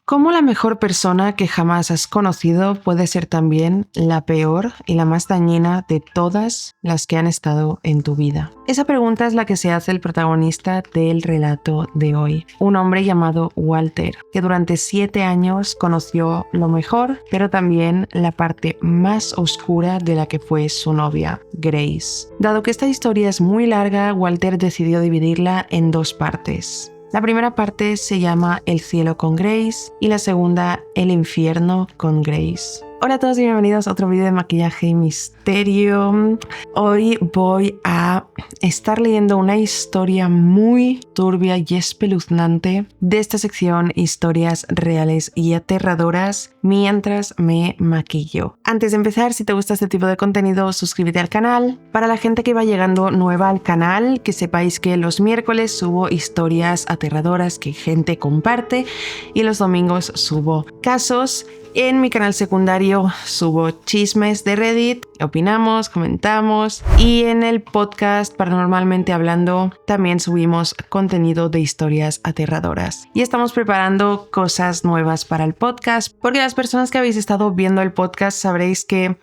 Cómo la mejor persona que jamás has conocido puede ser también la peor y la más dañina de todas las que han estado en tu vida. Esa pregunta es la que se hace el protagonista del relato de hoy, un hombre llamado Walter, que durante 7 años conoció lo mejor, pero también la parte más oscura de la que fue su novia, Grace. Dado que esta historia es muy larga, Walter decidió dividirla en 2 partes. La primera parte se llama El cielo con Grace y la segunda El infierno con Grace. Hola a todos y bienvenidos a otro vídeo de maquillaje y misterio. Hoy voy a estar leyendo una historia muy turbia y espeluznante de esta sección Historias reales y aterradoras mientras me maquillo. Antes de empezar, si te gusta este tipo de contenido, suscríbete al canal. Para la gente que va llegando nueva al canal, que sepáis que los miércoles subo historias aterradoras que gente comparte y los domingos subo casos. En mi canal secundario subo chismes de Reddit, opinamos, comentamos, y en el podcast Paranormalmente Hablando también subimos contenido de historias aterradoras. Y estamos preparando cosas nuevas para el podcast, porque las personas que habéis estado viendo el podcast sabréis que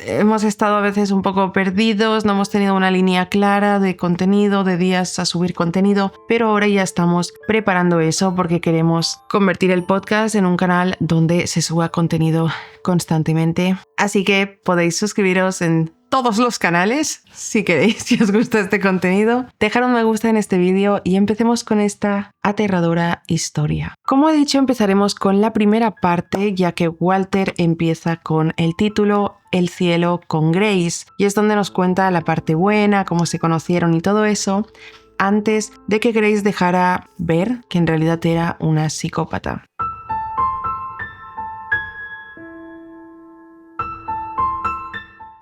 hemos estado a veces un poco perdidos, no hemos tenido una línea clara de contenido, de días a subir contenido, pero ahora ya estamos preparando eso porque queremos convertir el podcast en un canal donde se suba contenido constantemente. Así que podéis suscribiros en todos los canales si queréis, si os gusta este contenido. Dejar un me gusta en este vídeo y empecemos con esta aterradora historia. Como he dicho, empezaremos con la primera parte, ya que Walter empieza con el título El cielo con Grace, y es donde nos cuenta la parte buena, cómo se conocieron y todo eso, antes de que Grace dejara ver que en realidad era una psicópata.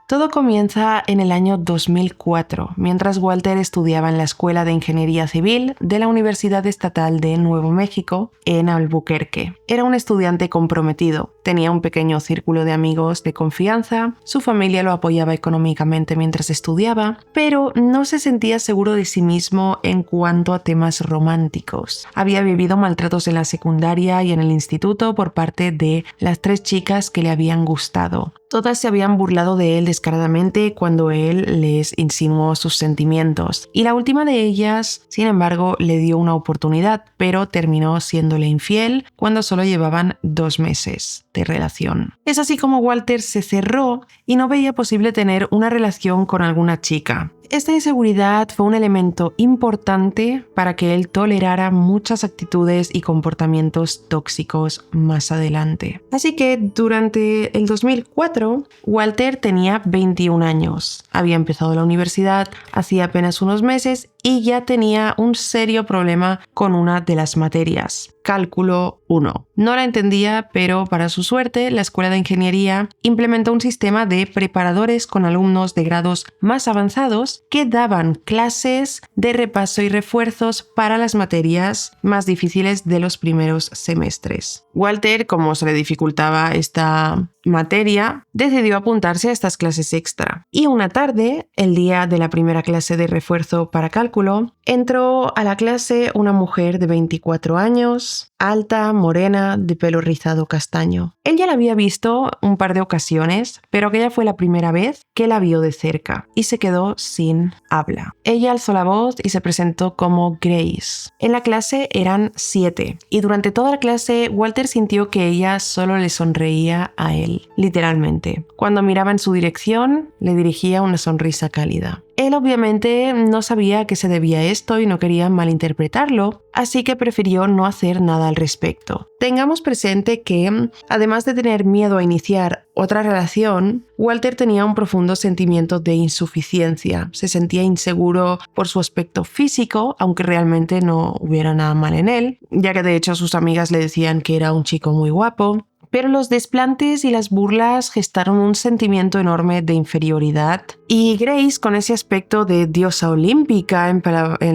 Todo comienza en el año 2004, mientras Walter estudiaba en la Escuela de Ingeniería Civil de la Universidad Estatal de Nuevo México, en Albuquerque. Era un estudiante comprometido, tenía un pequeño círculo de amigos de confianza, su familia lo apoyaba económicamente mientras estudiaba, pero no se sentía seguro de sí mismo en cuanto a temas románticos. Había vivido maltratos en la secundaria y en el instituto por parte de las 3 chicas que le habían gustado. Todas se habían burlado de él descaradamente cuando él les insinuó sus sentimientos, y la última de ellas, sin embargo, le dio una oportunidad, pero terminó siéndole infiel cuando solo llevaban 2 meses de relación. Es así como Walter se cerró y no veía posible tener una relación con alguna chica. Esta inseguridad fue un elemento importante para que él tolerara muchas actitudes y comportamientos tóxicos más adelante. Así que durante el 2004, Walter tenía 21 años. Había empezado la universidad hacía apenas unos meses y ya tenía un serio problema con una de las materias, Cálculo 1. No la entendía, pero para su suerte, la Escuela de Ingeniería implementó un sistema de preparadores con alumnos de grados más avanzados que daban clases de repaso y refuerzos para las materias más difíciles de los primeros semestres. Walter, como se le dificultaba esta materia, decidió apuntarse a estas clases extra. Y una tarde, el día de la primera clase de refuerzo para cálculo, entró a la clase una mujer de 24 años, alta, morena, de pelo rizado castaño. Él ya la había visto un par de ocasiones, pero aquella fue la primera vez que la vio de cerca y se quedó sin habla. Ella alzó la voz y se presentó como Grace. En la clase eran 7 y durante toda la clase Walter sintió que ella solo le sonreía a él, literalmente. Cuando miraba en su dirección, le dirigía una sonrisa cálida. Él obviamente no sabía a qué se debía esto y no quería malinterpretarlo, así que prefirió no hacer nada al respecto. Tengamos presente que, además de tener miedo a iniciar otra relación, Walter tenía un profundo sentimiento de insuficiencia. Se sentía inseguro por su aspecto físico, aunque realmente no hubiera nada mal en él, ya que de hecho sus amigas le decían que era un chico muy guapo. Pero los desplantes y las burlas gestaron un sentimiento enorme de inferioridad, y Grace, con ese aspecto de diosa olímpica,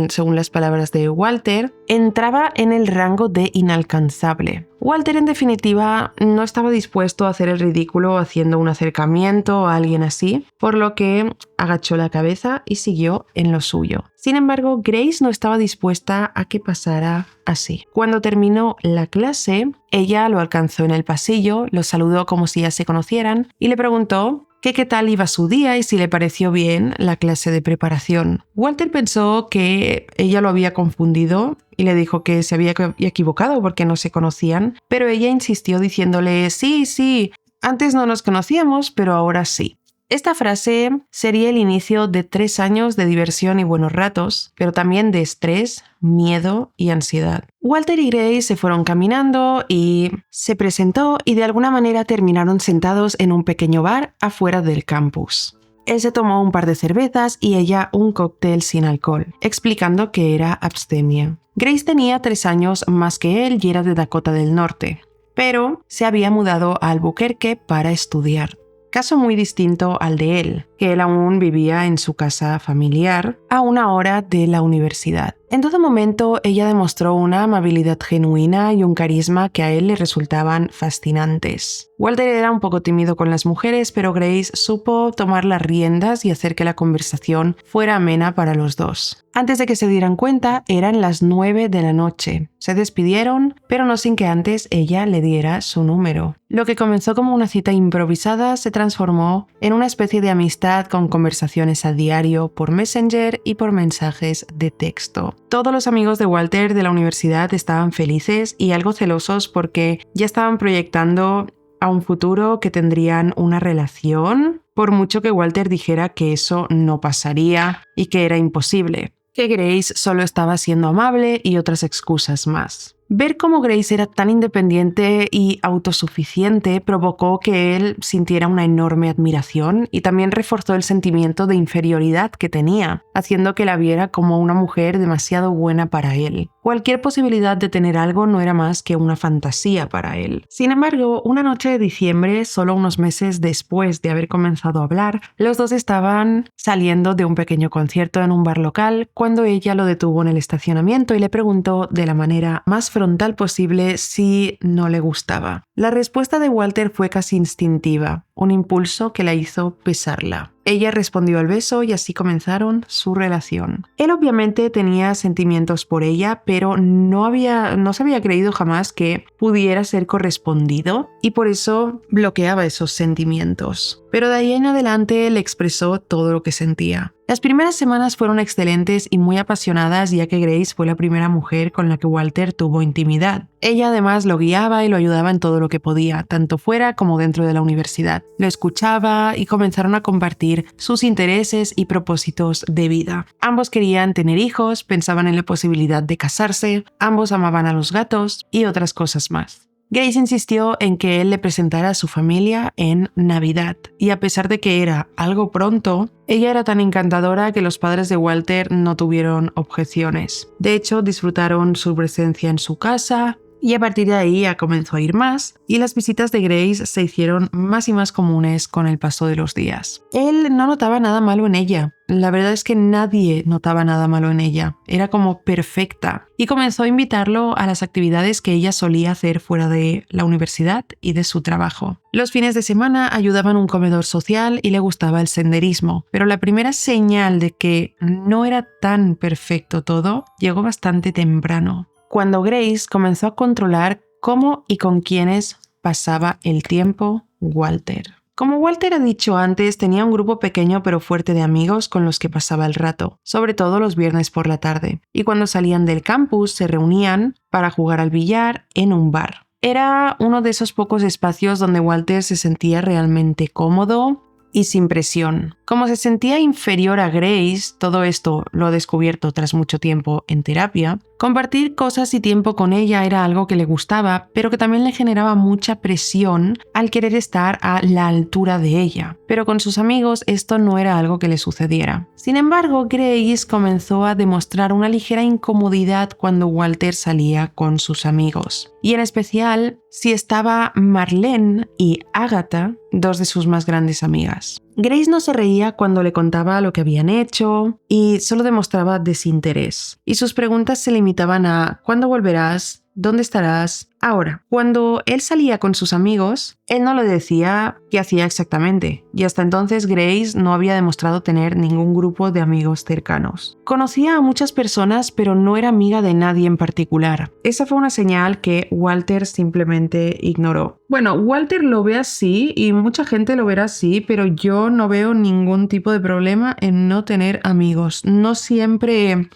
según las palabras de Walter, entraba en el rango de inalcanzable. Walter, en definitiva, no estaba dispuesto a hacer el ridículo haciendo un acercamiento a alguien así, por lo que agachó la cabeza y siguió en lo suyo. Sin embargo, Grace no estaba dispuesta a que pasara así. Cuando terminó la clase, ella lo alcanzó en el pasillo, lo saludó como si ya se conocieran y le preguntó qué tal iba su día y si le pareció bien la clase de preparación. Walter pensó que ella lo había confundido y le dijo que se había equivocado porque no se conocían, pero ella insistió diciéndole sí, antes no nos conocíamos, pero ahora sí. Esta frase sería el inicio de 3 años de diversión y buenos ratos, pero también de estrés, miedo y ansiedad. Walter y Grace se fueron caminando y se presentó y de alguna manera terminaron sentados en un pequeño bar afuera del campus. Él se tomó un par de cervezas y ella un cóctel sin alcohol, explicando que era abstemia. Grace tenía 3 años más que él y era de Dakota del Norte, pero se había mudado a Albuquerque para estudiar. Caso muy distinto al de él, que él aún vivía en su casa familiar a 1 hora de la universidad. En todo momento ella demostró una amabilidad genuina y un carisma que a él le resultaban fascinantes. Walter era un poco tímido con las mujeres, pero Grace supo tomar las riendas y hacer que la conversación fuera amena para los dos. Antes de que se dieran cuenta, eran las 9 de la noche. Se despidieron, pero no sin que antes ella le diera su número. Lo que comenzó como una cita improvisada se transformó en una especie de amistad con conversaciones a diario por Messenger y por mensajes de texto. Todos los amigos de Walter de la universidad estaban felices y algo celosos porque ya estaban proyectando a un futuro que tendrían una relación, por mucho que Walter dijera que eso no pasaría y que era imposible, que Grace solo estaba siendo amable y otras excusas más. Ver cómo Grace era tan independiente y autosuficiente provocó que él sintiera una enorme admiración y también reforzó el sentimiento de inferioridad que tenía, haciendo que la viera como una mujer demasiado buena para él. Cualquier posibilidad de tener algo no era más que una fantasía para él. Sin embargo, una noche de diciembre, solo unos meses después de haber comenzado a hablar, los dos estaban saliendo de un pequeño concierto en un bar local cuando ella lo detuvo en el estacionamiento y le preguntó de la manera más frontal posible si no le gustaba. La respuesta de Walter fue casi instintiva, un impulso que la hizo besarla. Ella respondió al beso y así comenzaron su relación. Él obviamente tenía sentimientos por ella, pero no se había creído jamás que pudiera ser correspondido y por eso bloqueaba esos sentimientos. Pero de ahí en adelante le expresó todo lo que sentía. Las primeras semanas fueron excelentes y muy apasionadas, ya que Grace fue la primera mujer con la que Walter tuvo intimidad. Ella además lo guiaba y lo ayudaba en todo lo que podía, tanto fuera como dentro de la universidad. Lo escuchaba y comenzaron a compartir sus intereses y propósitos de vida. Ambos querían tener hijos, pensaban en la posibilidad de casarse, ambos amaban a los gatos y otras cosas más. Grace insistió en que él le presentara a su familia en Navidad, y a pesar de que era algo pronto, ella era tan encantadora que los padres de Walter no tuvieron objeciones. De hecho, disfrutaron su presencia en su casa, y a partir de ahí ya comenzó a ir más, y las visitas de Grace se hicieron más y más comunes con el paso de los días. Él no notaba nada malo en ella. La verdad es que nadie notaba nada malo en ella. Era como perfecta. Y comenzó a invitarlo a las actividades que ella solía hacer fuera de la universidad y de su trabajo. Los fines de semana ayudaban a un comedor social y le gustaba el senderismo. Pero la primera señal de que no era tan perfecto todo llegó bastante temprano, cuando Grace comenzó a controlar cómo y con quiénes pasaba el tiempo Walter. Como Walter ha dicho antes, tenía un grupo pequeño pero fuerte de amigos con los que pasaba el rato, sobre todo los viernes por la tarde, y cuando salían del campus se reunían para jugar al billar en un bar. Era uno de esos pocos espacios donde Walter se sentía realmente cómodo y sin presión. Como se sentía inferior a Grace, todo esto lo ha descubierto tras mucho tiempo en terapia, compartir cosas y tiempo con ella era algo que le gustaba, pero que también le generaba mucha presión al querer estar a la altura de ella. Pero con sus amigos esto no era algo que le sucediera. Sin embargo, Grace comenzó a demostrar una ligera incomodidad cuando Walter salía con sus amigos. Y en especial si estaba Marlene y Agatha, dos de sus más grandes amigas. Grace no se reía cuando le contaba lo que habían hecho y solo demostraba desinterés. Y sus preguntas se limitaban a ¿cuándo volverás? ¿Dónde estarás? Ahora, cuando él salía con sus amigos, él no le decía qué hacía exactamente, y hasta entonces Grace no había demostrado tener ningún grupo de amigos cercanos. Conocía a muchas personas, pero no era amiga de nadie en particular. Esa fue una señal que Walter simplemente ignoró. Bueno, Walter lo ve así y mucha gente lo verá así, pero yo no veo ningún tipo de problema en no tener amigos. No siempre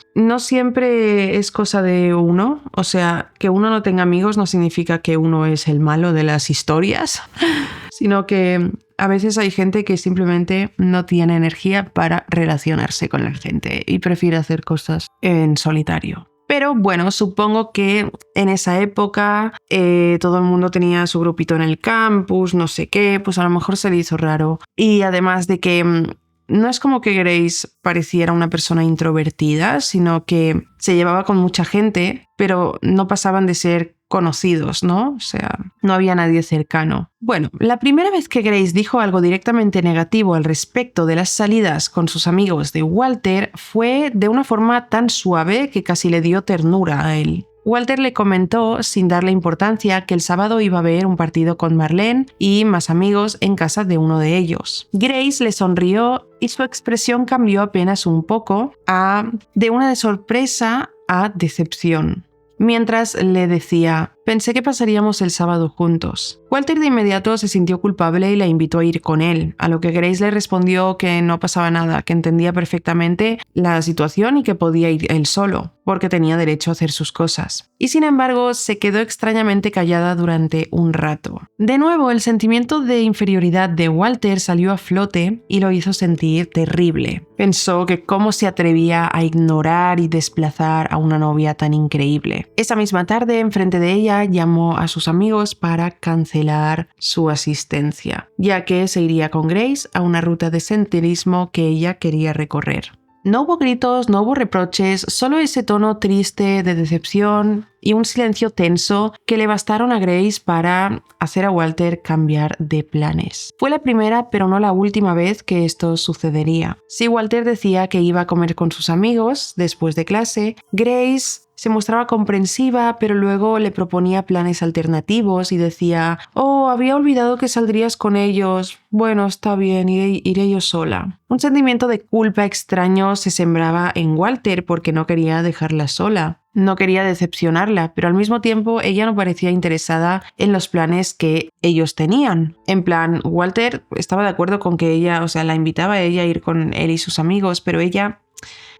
es cosa de uno, o sea, que uno no tenga amigos no significa que uno es el malo de las historias, sino que a veces hay gente que simplemente no tiene energía para relacionarse con la gente y prefiere hacer cosas en solitario. Pero bueno, supongo que en esa época todo el mundo tenía su grupito en el campus, no sé qué, pues a lo mejor se le hizo raro. Y además de que no es como que Grace pareciera una persona introvertida, sino que se llevaba con mucha gente, pero no pasaban de ser conocidos, ¿no? O sea, no había nadie cercano. Bueno, la primera vez que Grace dijo algo directamente negativo al respecto de las salidas con sus amigos de Walter fue de una forma tan suave que casi le dio ternura a él. Walter le comentó, sin darle importancia, que el sábado iba a ver un partido con Marlene y más amigos en casa de uno de ellos. Grace le sonrió y su expresión cambió apenas un poco de una de sorpresa a decepción. Mientras le decía, pensé que pasaríamos el sábado juntos. Walter de inmediato se sintió culpable y la invitó a ir con él, a lo que Grace le respondió que no pasaba nada, que entendía perfectamente la situación y que podía ir él solo, porque tenía derecho a hacer sus cosas. Y sin embargo, se quedó extrañamente callada durante un rato. De nuevo, el sentimiento de inferioridad de Walter salió a flote y lo hizo sentir terrible. Pensó que cómo se atrevía a ignorar y desplazar a una novia tan increíble. Esa misma tarde, enfrente de ella, llamó a sus amigos para cancelar su asistencia, ya que se iría con Grace a una ruta de senderismo que ella quería recorrer. No hubo gritos, no hubo reproches, solo ese tono triste de decepción y un silencio tenso que le bastaron a Grace para hacer a Walter cambiar de planes. Fue la primera, pero no la última vez que esto sucedería. Si Walter decía que iba a comer con sus amigos después de clase, Grace se mostraba comprensiva, pero luego le proponía planes alternativos y decía, «Oh, había olvidado que saldrías con ellos. Bueno, está bien, iré yo sola». Un sentimiento de culpa extraño se sembraba en Walter porque no quería dejarla sola. No quería decepcionarla, pero al mismo tiempo ella no parecía interesada en los planes que ellos tenían. En plan, Walter estaba de acuerdo con que ella, la invitaba a ella a ir con él y sus amigos, pero ella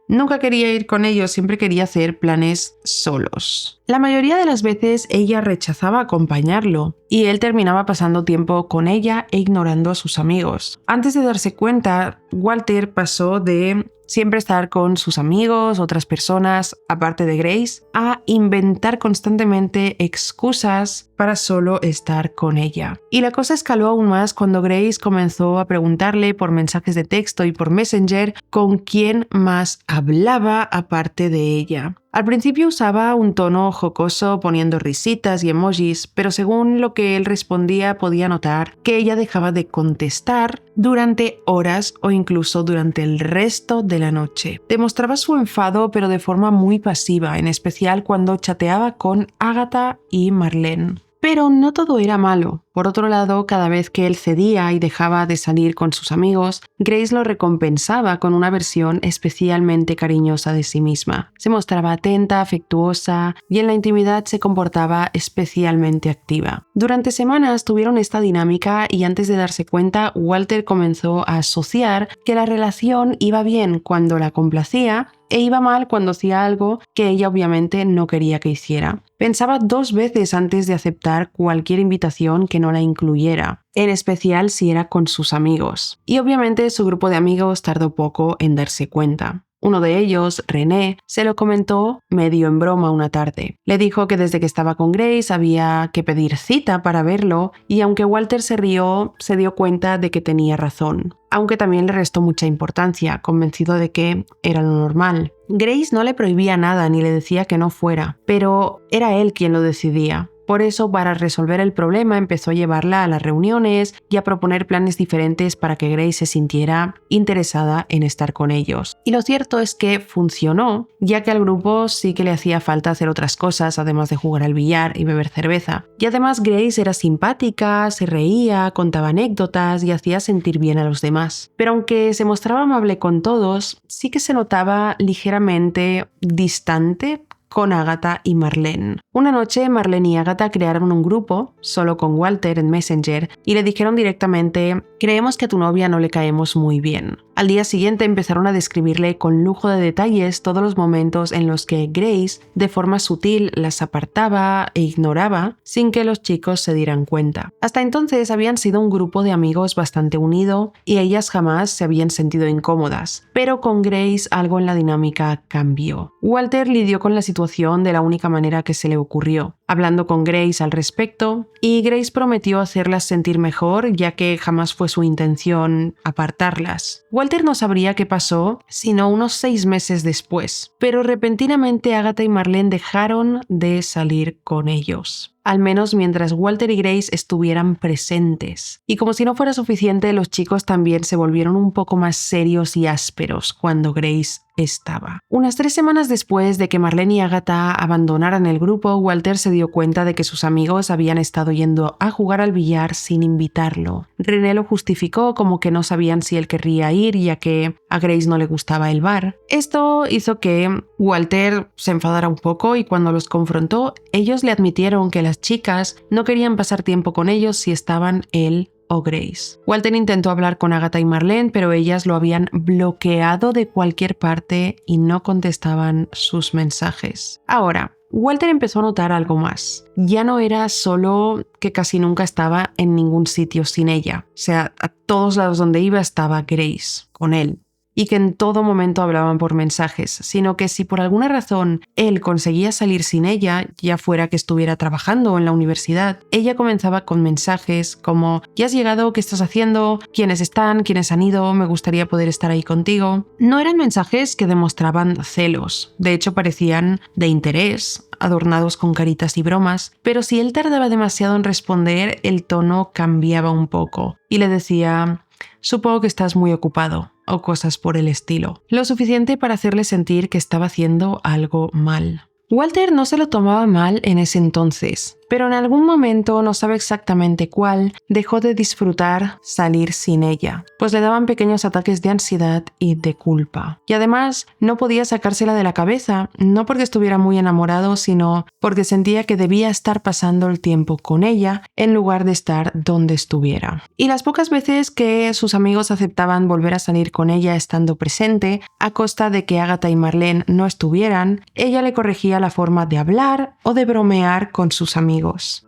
nunca quería ir con ellos, siempre quería hacer planes solos. La mayoría de las veces ella rechazaba acompañarlo y él terminaba pasando tiempo con ella e ignorando a sus amigos. Antes de darse cuenta, Walter pasó de siempre estar con sus amigos, otras personas, aparte de Grace, a inventar constantemente excusas para solo estar con ella. Y la cosa escaló aún más cuando Grace comenzó a preguntarle por mensajes de texto y por Messenger con quién más hablaba aparte de ella. Al principio usaba un tono jocoso poniendo risitas y emojis, pero según lo que él respondía podía notar que ella dejaba de contestar durante horas o incluso durante el resto de la noche. Demostraba su enfado pero de forma muy pasiva, en especial cuando chateaba con Agatha y Marlene. Pero no todo era malo. Por otro lado, cada vez que él cedía y dejaba de salir con sus amigos, Grace lo recompensaba con una versión especialmente cariñosa de sí misma. Se mostraba atenta, afectuosa y en la intimidad se comportaba especialmente activa. Durante semanas tuvieron esta dinámica y antes de darse cuenta, Walter comenzó a asociar que la relación iba bien cuando la complacía e iba mal cuando hacía algo que ella obviamente no quería que hiciera. Pensaba 2 veces antes de aceptar cualquier invitación que no la incluyera, en especial si era con sus amigos. Y obviamente su grupo de amigos tardó poco en darse cuenta. Uno de ellos, René, se lo comentó medio en broma una tarde. Le dijo que desde que estaba con Grace había que pedir cita para verlo y aunque Walter se rió, se dio cuenta de que tenía razón. Aunque también le restó mucha importancia, convencido de que era lo normal. Grace no le prohibía nada ni le decía que no fuera, pero era él quien lo decidía. Por eso, para resolver el problema, empezó a llevarla a las reuniones y a proponer planes diferentes para que Grace se sintiera interesada en estar con ellos. Y lo cierto es que funcionó, ya que al grupo sí que le hacía falta hacer otras cosas, además de jugar al billar y beber cerveza. Y además Grace era simpática, se reía, contaba anécdotas y hacía sentir bien a los demás. Pero aunque se mostraba amable con todos, sí que se notaba ligeramente distante con Agatha y Marlene. Una noche Marlene y Agatha crearon un grupo, solo con Walter en Messenger, y le dijeron directamente: creemos que a tu novia no le caemos muy bien. Al día siguiente empezaron a describirle con lujo de detalles todos los momentos en los que Grace, de forma sutil, las apartaba e ignoraba sin que los chicos se dieran cuenta. Hasta entonces habían sido un grupo de amigos bastante unido y ellas jamás se habían sentido incómodas, pero con Grace algo en la dinámica cambió. Walter lidió con la situación de la única manera que se le ocurrió, hablando con Grace al respecto, y Grace prometió hacerlas sentir mejor, ya que jamás fue su intención apartarlas. Walter no sabría qué pasó sino unos 6 meses después, pero repentinamente Agatha y Marlene dejaron de salir con ellos. Al menos mientras Walter y Grace estuvieran presentes. Y como si no fuera suficiente, los chicos también se volvieron un poco más serios y ásperos cuando Grace estaba. Unas 3 semanas después de que Marlene y Agatha abandonaran el grupo, Walter se dio cuenta de que sus amigos habían estado yendo a jugar al billar sin invitarlo. René lo justificó como que no sabían si él querría ir, ya que a Grace no le gustaba el bar. Esto hizo que Walter se enfadara un poco y cuando los confrontó, ellos le admitieron que las chicas no querían pasar tiempo con ellos si estaban él o Grace. Walter intentó hablar con Agatha y Marlene, pero ellas lo habían bloqueado de cualquier parte y no contestaban sus mensajes. Ahora, Walter empezó a notar algo más. Ya no era solo que casi nunca estaba en ningún sitio sin ella. O sea, a todos lados donde iba estaba Grace con él. Y que en todo momento hablaban por mensajes, sino que si por alguna razón él conseguía salir sin ella, ya fuera que estuviera trabajando en la universidad, ella comenzaba con mensajes como: ¿ya has llegado? ¿Qué estás haciendo? ¿Quiénes están? ¿Quiénes han ido? Me gustaría poder estar ahí contigo. No eran mensajes que demostraban celos, de hecho parecían de interés, adornados con caritas y bromas, pero si él tardaba demasiado en responder, el tono cambiaba un poco y le decía: supongo que estás muy ocupado, o cosas por el estilo. Lo suficiente para hacerle sentir que estaba haciendo algo mal. Walter no se lo tomaba mal en ese entonces, pero en algún momento, no sabe exactamente cuál, dejó de disfrutar salir sin ella, pues le daban pequeños ataques de ansiedad y de culpa. Y además, no podía sacársela de la cabeza, no porque estuviera muy enamorado, sino porque sentía que debía estar pasando el tiempo con ella en lugar de estar donde estuviera. Y las pocas veces que sus amigos aceptaban volver a salir con ella estando presente, a costa de que Agatha y Marlene no estuvieran, ella le corregía la forma de hablar o de bromear con sus amigos.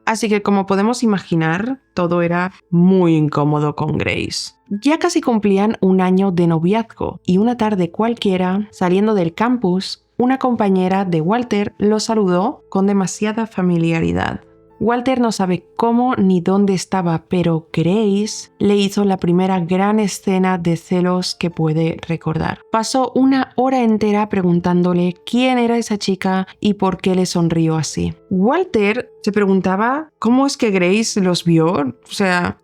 Así que, como podemos imaginar, todo era muy incómodo con Grace. Ya casi cumplían un año de noviazgo y una tarde cualquiera, saliendo del campus, una compañera de Walter lo saludó con demasiada familiaridad. Walter no sabe cómo ni dónde estaba, pero Grace le hizo la primera gran escena de celos que puede recordar. Pasó una hora entera preguntándole quién era esa chica y por qué le sonrió así. Walter se preguntaba cómo es que Grace los vio,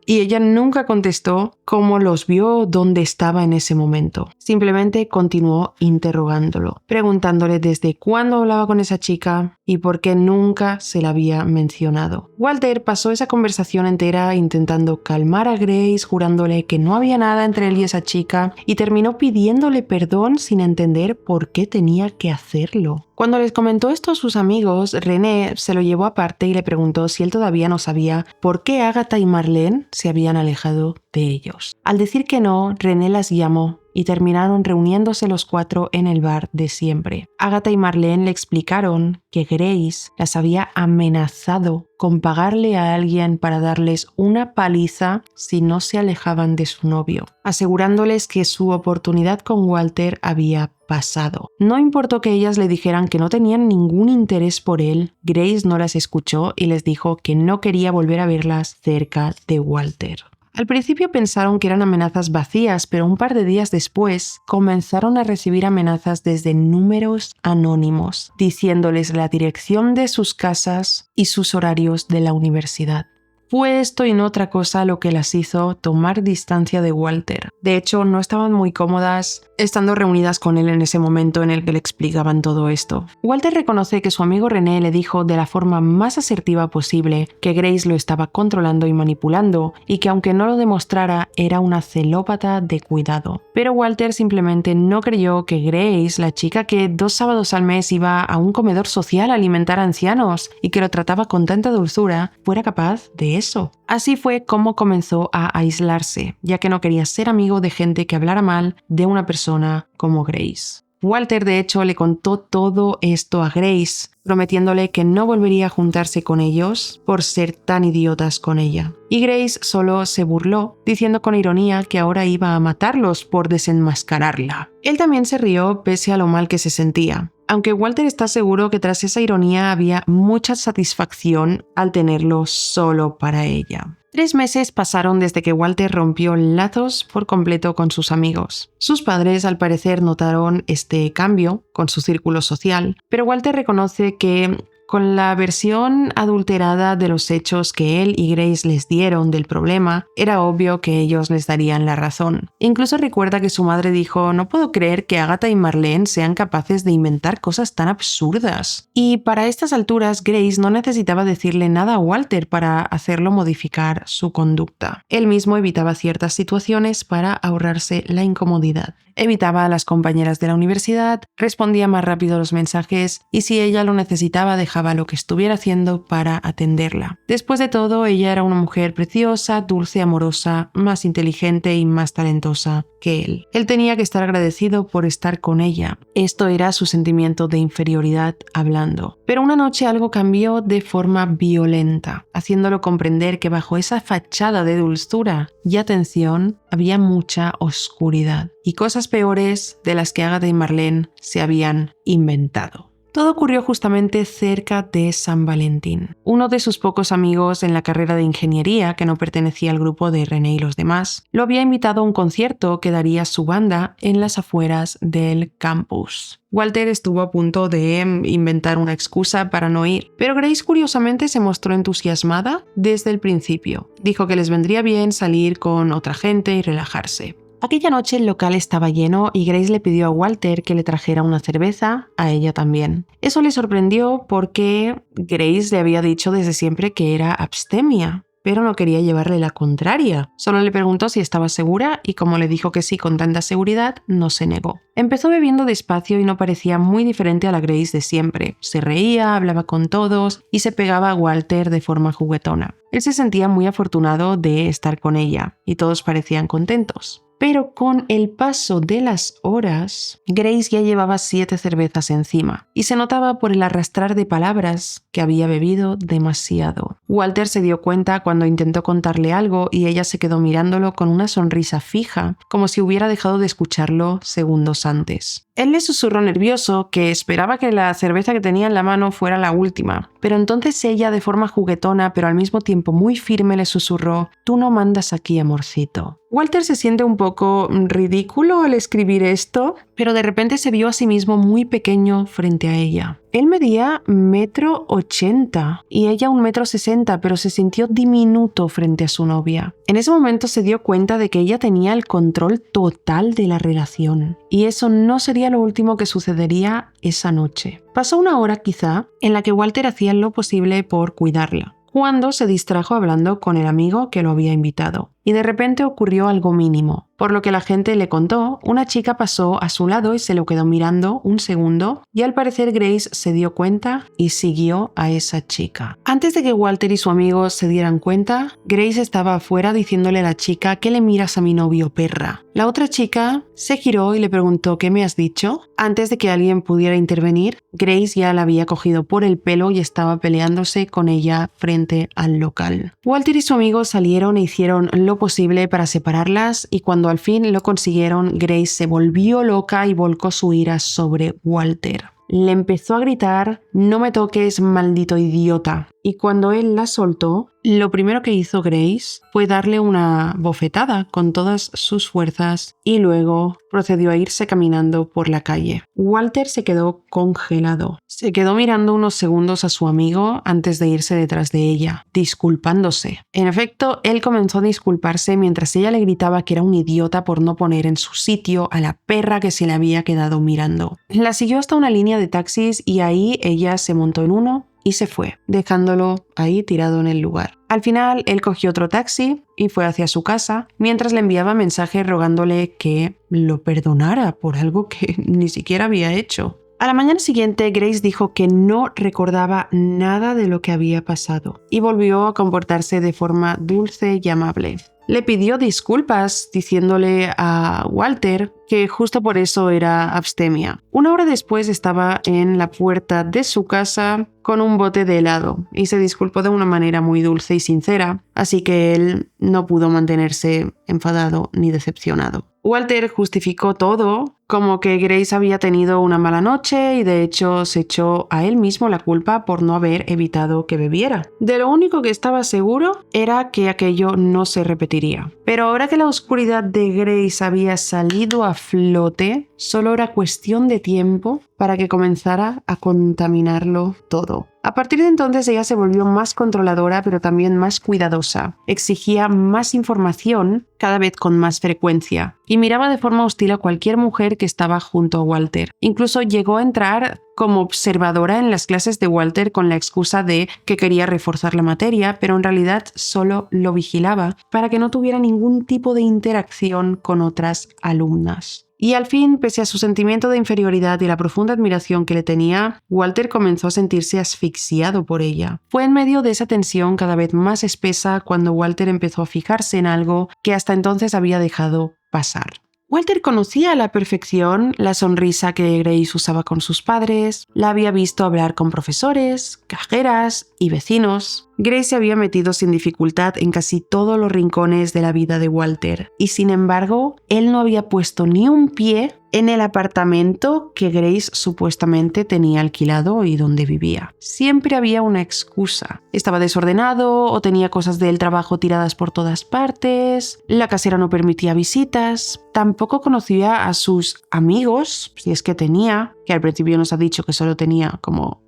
y ella nunca contestó cómo los vio o dónde estaba en ese momento. Simplemente continuó interrogándolo, preguntándole desde cuándo hablaba con esa chica y por qué nunca se la había mencionado. Walter pasó esa conversación entera intentando calmar a Grace, jurándole que no había nada entre él y esa chica, y terminó pidiéndole perdón sin entender por qué tenía que hacerlo. Cuando les comentó esto a sus amigos, René se lo llevó aparte y le preguntó si él todavía no sabía por qué Agatha y Marlene se habían alejado de ellos. Al decir que no, René las llamó y terminaron reuniéndose los 4 en el bar de siempre. Agatha y Marlene le explicaron que Grace las había amenazado con pagarle a alguien para darles una paliza si no se alejaban de su novio, asegurándoles que su oportunidad con Walter había pasado. No importó que ellas le dijeran que no tenían ningún interés por él, Grace no las escuchó y les dijo que no quería volver a verlas cerca de Walter. Al principio pensaron que eran amenazas vacías, pero un par de días después comenzaron a recibir amenazas desde números anónimos, diciéndoles la dirección de sus casas y sus horarios de la universidad. Fue esto y no otra cosa lo que las hizo tomar distancia de Walter. De hecho, no estaban muy cómodas estando reunidas con él en ese momento en el que le explicaban todo esto. Walter reconoce que su amigo René le dijo de la forma más asertiva posible que Grace lo estaba controlando y manipulando y que aunque no lo demostrara era una celópata de cuidado. Pero Walter simplemente no creyó que Grace, la chica que 2 sábados al mes iba a un comedor social a alimentar a ancianos y que lo trataba con tanta dulzura, fuera capaz de eso. Así fue como comenzó a aislarse, ya que no quería ser amigo de gente que hablara mal de una persona como Grace. Walter, de hecho, le contó todo esto a Grace, prometiéndole que no volvería a juntarse con ellos por ser tan idiotas con ella. Y Grace solo se burló, diciendo con ironía que ahora iba a matarlos por desenmascararla. Él también se rió pese a lo mal que se sentía, aunque Walter está seguro que tras esa ironía había mucha satisfacción al tenerlo solo para ella. 3 meses pasaron desde que Walter rompió lazos por completo con sus amigos. Sus padres, al parecer, notaron este cambio con su círculo social, pero Walter reconoce que con la versión adulterada de los hechos que él y Grace les dieron del problema, era obvio que ellos les darían la razón. Incluso recuerda que su madre dijo: "No puedo creer que Agatha y Marlene sean capaces de inventar cosas tan absurdas". Y para estas alturas, Grace no necesitaba decirle nada a Walter para hacerlo modificar su conducta. Él mismo evitaba ciertas situaciones para ahorrarse la incomodidad. Evitaba a las compañeras de la universidad, respondía más rápido los mensajes y si ella lo necesitaba dejaba lo que estuviera haciendo para atenderla. Después de todo, ella era una mujer preciosa, dulce, amorosa, más inteligente y más talentosa que él. Él tenía que estar agradecido por estar con ella. Esto era su sentimiento de inferioridad hablando. Pero una noche algo cambió de forma violenta, haciéndolo comprender que bajo esa fachada de dulzura y atención había mucha oscuridad y cosas peores de las que Agatha y Marlene se habían inventado. Todo ocurrió justamente cerca de San Valentín. Uno de sus pocos amigos en la carrera de ingeniería, que no pertenecía al grupo de René y los demás, lo había invitado a un concierto que daría su banda en las afueras del campus. Walter estuvo a punto de inventar una excusa para no ir, pero Grace curiosamente se mostró entusiasmada desde el principio. Dijo que les vendría bien salir con otra gente y relajarse. Aquella noche el local estaba lleno y Grace le pidió a Walter que le trajera una cerveza, a ella también. Eso le sorprendió porque Grace le había dicho desde siempre que era abstemia, pero no quería llevarle la contraria. Solo le preguntó si estaba segura y como le dijo que sí con tanta seguridad, no se negó. Empezó bebiendo despacio y no parecía muy diferente a la Grace de siempre. Se reía, hablaba con todos y se pegaba a Walter de forma juguetona. Él se sentía muy afortunado de estar con ella y todos parecían contentos. Pero con el paso de las horas, Grace ya llevaba 7 cervezas encima y se notaba por el arrastrar de palabras que había bebido demasiado. Walter se dio cuenta cuando intentó contarle algo y ella se quedó mirándolo con una sonrisa fija, como si hubiera dejado de escucharlo segundos antes. Él le susurró nervioso que esperaba que la cerveza que tenía en la mano fuera la última, pero entonces ella, de forma juguetona pero al mismo tiempo muy firme, le susurró: "Tú no mandas aquí, amorcito". Walter se siente un poco ridículo al escribir esto, pero de repente se vio a sí mismo muy pequeño frente a ella. Él medía 1,80 m y ella 1,60 m, pero se sintió diminuto frente a su novia. En ese momento se dio cuenta de que ella tenía el control total de la relación, y eso no sería lo último que sucedería esa noche. Pasó una hora quizá en la que Walter hacía lo posible por cuidarla, cuando se distrajo hablando con el amigo que lo había invitado. Y de repente ocurrió algo mínimo. Por lo que la gente le contó, una chica pasó a su lado y se lo quedó mirando un segundo y al parecer Grace se dio cuenta y siguió a esa chica. Antes de que Walter y su amigo se dieran cuenta, Grace estaba afuera diciéndole a la chica: "¿Qué le miras a mi novio, perra?". La otra chica se giró y le preguntó: "¿Qué me has dicho?". Antes de que alguien pudiera intervenir, Grace ya la había cogido por el pelo y estaba peleándose con ella frente al local. Walter y su amigo salieron e hicieron lo posible para separarlas y cuando al fin lo consiguieron, Grace se volvió loca y volcó su ira sobre Walter. Le empezó a gritar: "No me toques, maldito idiota", y cuando él la soltó, lo primero que hizo Grace fue darle una bofetada con todas sus fuerzas y luego procedió a irse caminando por la calle. Walter se quedó congelado. Se quedó mirando unos segundos a su amigo antes de irse detrás de ella, disculpándose. En efecto, él comenzó a disculparse mientras ella le gritaba que era un idiota por no poner en su sitio a la perra que se le había quedado mirando. La siguió hasta una línea de taxis y ahí ella se montó en uno y se fue, dejándolo ahí tirado en el lugar. Al final, él cogió otro taxi y fue hacia su casa, mientras le enviaba mensajes rogándole que lo perdonara por algo que ni siquiera había hecho. A la mañana siguiente, Grace dijo que no recordaba nada de lo que había pasado y volvió a comportarse de forma dulce y amable. Le pidió disculpas diciéndole a Walter que justo por eso era abstemia. Una hora después estaba en la puerta de su casa con un bote de helado y se disculpó de una manera muy dulce y sincera, así que él no pudo mantenerse enfadado ni decepcionado. Walter justificó todo como que Grace había tenido una mala noche y de hecho se echó a él mismo la culpa por no haber evitado que bebiera. De lo único que estaba seguro era que aquello no se repetiría. Pero ahora que la oscuridad de Grace había salido a flote, solo era cuestión de tiempo para que comenzara a contaminarlo todo. A partir de entonces ella se volvió más controladora, pero también más cuidadosa. Exigía más información, cada vez con más frecuencia, y miraba de forma hostil a cualquier mujer que estaba junto a Walter. Incluso llegó a entrar como observadora en las clases de Walter con la excusa de que quería reforzar la materia, pero en realidad solo lo vigilaba para que no tuviera ningún tipo de interacción con otras alumnas. Y al fin, pese a su sentimiento de inferioridad y la profunda admiración que le tenía, Walter comenzó a sentirse asfixiado por ella. Fue en medio de esa tensión cada vez más espesa cuando Walter empezó a fijarse en algo que hasta entonces había dejado pasar. Walter conocía a la perfección la sonrisa que Grace usaba con sus padres, la había visto hablar con profesores, cajeras y vecinos. Grace se había metido sin dificultad en casi todos los rincones de la vida de Walter, y sin embargo, él no había puesto ni un pie en el apartamento que Grace supuestamente tenía alquilado y donde vivía. Siempre había una excusa. Estaba desordenado o tenía cosas del trabajo tiradas por todas partes, la casera no permitía visitas, tampoco conocía a sus amigos, si es que tenía, que al principio nos ha dicho que solo tenía como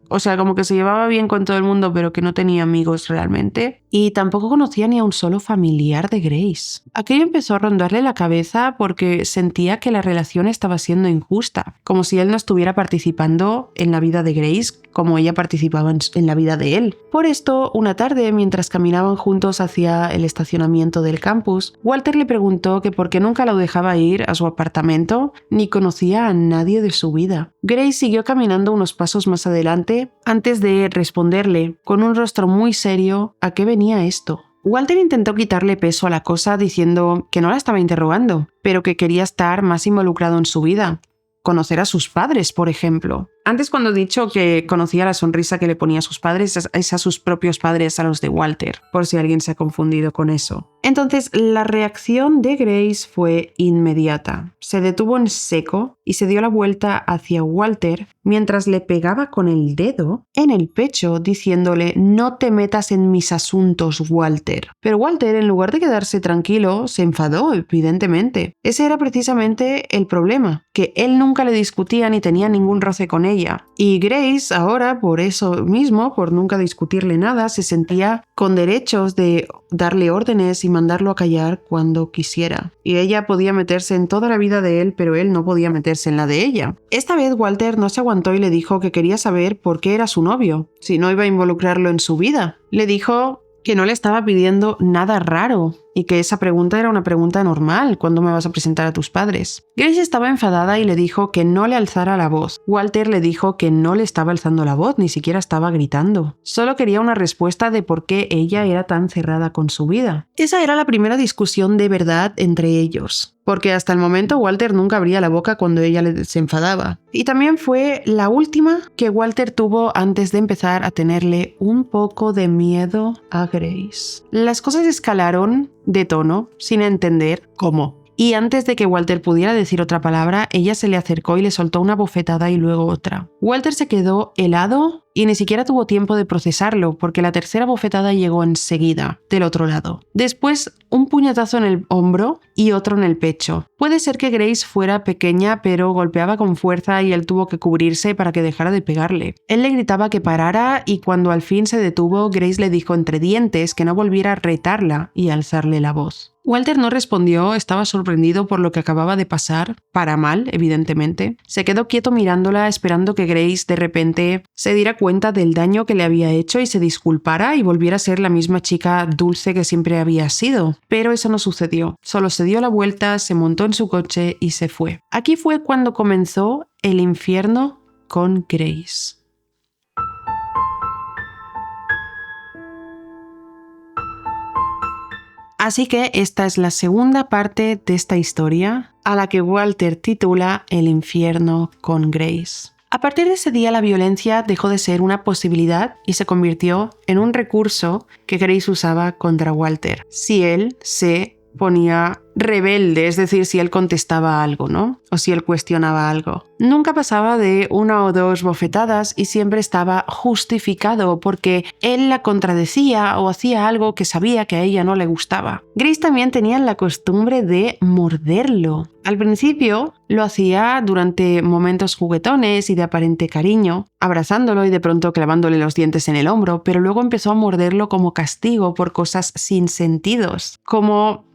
que se llevaba bien con todo el mundo, pero que no tenía amigos realmente. Y tampoco conocía ni a un solo familiar de Grace. Aquello empezó a rondarle la cabeza porque sentía que la relación estaba siendo injusta, como si él no estuviera participando en la vida de Grace como ella participaba en la vida de él. Por esto, una tarde, mientras caminaban juntos hacia el estacionamiento del campus, Walter le preguntó que por qué nunca lo dejaba ir a su apartamento ni conocía a nadie de su vida. Grace siguió caminando unos pasos más adelante antes de responderle, con un rostro muy serio, a qué venía esto. Walter intentó quitarle peso a la cosa diciendo que no la estaba interrogando, pero que quería estar más involucrado en su vida. Conocer a sus padres, por ejemplo. Antes, cuando he dicho que conocía la sonrisa que le ponía a sus padres, es a sus propios padres, a los de Walter, por si alguien se ha confundido con eso. Entonces, la reacción de Grace fue inmediata. Se detuvo en seco y se dio la vuelta hacia Walter mientras le pegaba con el dedo en el pecho, diciéndole: «No te metas en mis asuntos, Walter». Pero Walter, en lugar de quedarse tranquilo, se enfadó, evidentemente. Ese era precisamente el problema, que él nunca le discutía ni tenía ningún roce con ella. Y Grace ahora, por eso mismo, por nunca discutirle nada, se sentía con derechos de darle órdenes y mandarlo a callar cuando quisiera. Y ella podía meterse en toda la vida de él, pero él no podía meterse en la de ella. Esta vez Walter no se aguantó y le dijo que quería saber por qué era su novio, si no iba a involucrarlo en su vida. Le dijo que no le estaba pidiendo nada raro y que esa pregunta era una pregunta normal. ¿Cuándo me vas a presentar a tus padres? Grace estaba enfadada y le dijo que no le alzara la voz. Walter le dijo que no le estaba alzando la voz, ni siquiera estaba gritando. Solo quería una respuesta de por qué ella era tan cerrada con su vida. Esa era la primera discusión de verdad entre ellos, porque hasta el momento Walter nunca abría la boca cuando ella se enfadaba. Y también fue la última que Walter tuvo antes de empezar a tenerle un poco de miedo a Grace. Las cosas escalaron de tono, sin entender cómo. Y antes de que Walter pudiera decir otra palabra, ella se le acercó y le soltó una bofetada y luego otra. Walter se quedó helado y ni siquiera tuvo tiempo de procesarlo porque la tercera bofetada llegó enseguida, del otro lado. Después, un puñetazo en el hombro y otro en el pecho. Puede ser que Grace fuera pequeña, pero golpeaba con fuerza y él tuvo que cubrirse para que dejara de pegarle. Él le gritaba que parara y cuando al fin se detuvo, Grace le dijo entre dientes que no volviera a retarla y alzarle la voz. Walter no respondió, estaba sorprendido por lo que acababa de pasar, para mal, evidentemente. Se quedó quieto mirándola, esperando que Grace de repente se diera cuenta del daño que le había hecho y se disculpara y volviera a ser la misma chica dulce que siempre había sido. Pero eso no sucedió. Solo se dio la vuelta, se montó en su coche y se fue. Aquí fue cuando comenzó el infierno con Grace. Así que esta es la segunda parte de esta historia, a la que Walter titula El infierno con Grace. A partir de ese día la violencia dejó de ser una posibilidad y se convirtió en un recurso que Grace usaba contra Walter si él se ponía rebelde, es decir, si él contestaba algo, ¿no? O si él cuestionaba algo. Nunca pasaba de 1 o 2 bofetadas y siempre estaba justificado porque él la contradecía o hacía algo que sabía que a ella no le gustaba. Grace también tenía la costumbre de morderlo. Al principio lo hacía durante momentos juguetones y de aparente cariño, abrazándolo y de pronto clavándole los dientes en el hombro, pero luego empezó a morderlo como castigo por cosas sin sentidos, como